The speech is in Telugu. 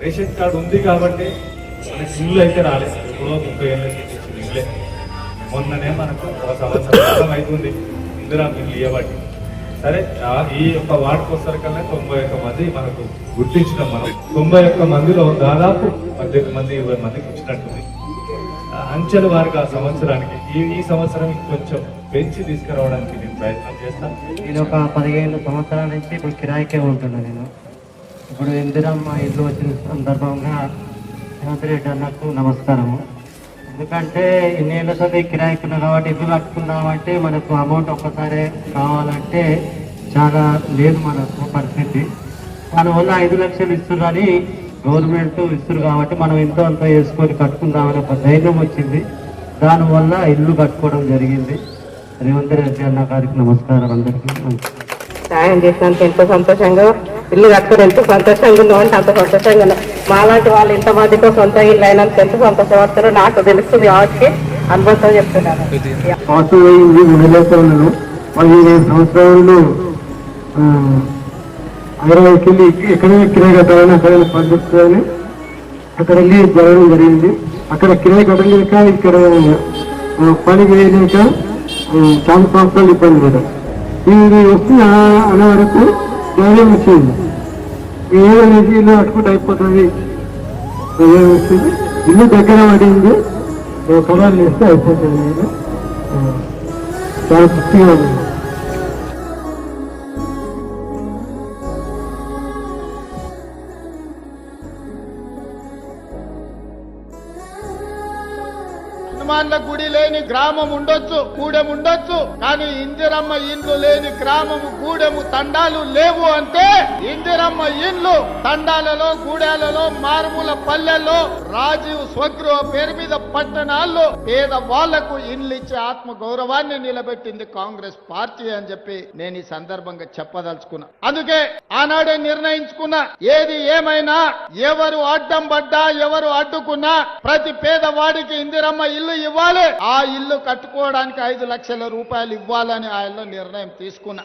రేషన్ కార్డు ఉంది కాబట్టి మనకి ఇల్లు అయితే రాలేదు. ఎప్పుడో 30 ఏళ్ళ నుంచి ఇల్లే. మొన్ననే మనకు ఒక సంవత్సరం అవుతుంది ఇందిరా ఇల్లు ఇవ్వబట్టి. సరే, ఈ యొక్క వార్డుకు వస్తారకల్లా 91 మంది మనకు గుర్తించినాం. మనం 91 మందిలో దాదాపు 18 మంది 20 మందికి వచ్చినట్టుంది. అంచెల వారికి ఆ సంవత్సరానికి ఈ సంవత్సరం కొంచెం పెంచి తీసుకురావడానికి నేను ప్రయత్నం చేస్తాను. నేను ఒక 15 సంవత్సరాల నుంచి ఇప్పుడు కిరాయికే ఉంటున్నా. నేను ఇప్పుడు ఇందిరమ్మ ఇల్లు వచ్చిన సందర్భంగా రేవంత్ రెడ్డి అన్నకు నమస్కారము. ఎందుకంటే ఇన్నేళ్ళ సరే కిరాయికున్నా కాబట్టి ఇల్లు కట్టుకుందామంటే మనకు అమౌంట్ ఒక్కసారి కావాలంటే చాలా లేదు మనకు పరిస్థితి. దానివల్ల 5 లక్షలు ఇస్తున్నారని గవర్నమెంట్ ఇస్తారు కాబట్టి మనం ఎంతో అంత వేసుకొని కట్టుకుందామని ఒక ధైర్యం వచ్చింది. దానివల్ల ఇల్లు కట్టుకోవడం జరిగింది. రేవంత్ రెడ్డి అన్న గారికి నమస్కారం. అందరికీ సాయం చేసినందుకు ఎంతో సంతోషంగా, ఇల్లు కట్టుకుని ఎంతో సంతోషంగా ఉన్నామంటే అంత సంతోషంగా ఉన్నాం. మాలాంటి వాళ్ళు ఇంతమందితో సొంత ఇల్లు అయినందుకు ఎంత సంతోషపడతారో నాకు తెలుస్తుంది కాబట్టి అనుభవంతో చెప్తున్నాను. 15 సంవత్సరాలు హైదరాబాద్కి వెళ్ళి ఎక్కడైనా కిరాయి కట్టాలని అక్కడ పనిచేస్తుందని అక్కడ వెళ్ళి జరగడం జరిగింది. అక్కడ కిరాయి కట్టలేక ఇక్కడ పని వేయలేక చాలా సంవత్సరాలు ఇబ్బంది పడ్డాం. ఇది వస్తున్న అనే వరకు ధైర్యం వచ్చింది. ఏదనేది ఇల్లు కట్టుకుంటే అయిపోతుంది, వచ్చింది. ఇల్లు దగ్గర పడింది, కలర్లు వేస్తే అయిపోతుంది. నేను చాలా తృప్తిగా ఉంది. హనుమాన్ల గుడి లేని గ్రామం ఉండొచ్చు, గూడెం ఉండొచ్చు, కానీ ఇందిరమ్మ ఇండ్లు లేని గ్రామము, గూడెము, తండాలు లేవు అంటే ఇందిరమ్మ ఇండ్లు తండాలలో, గూడాలలో, మారుమూల పల్లెల్లో, రాజీవ్ స్వగృహ పేరు మీద పట్టణాల్లో పేద వాళ్లకు ఇండ్లు ఇచ్చే ఆత్మ గౌరవాన్ని నిలబెట్టింది కాంగ్రెస్ పార్టీ అని చెప్పి నేను ఈ సందర్భంగా చెప్పదలుచుకున్నా. అందుకే ఆనాడే నిర్ణయించుకున్నా, ఏది ఏమైనా ఎవరు అడ్డం పడ్డా, ఎవరు అడ్డుకున్నా ప్రతి పేదవాడికి ఇందిరమ్మ ఇల్లు ఇవ్వాలి. ఆ ఇల్లు కట్టుకోవడానికి 5 లక్షల రూపాయలు ఇవ్వాలని ఆయన నిర్ణయం తీసుకున్నా.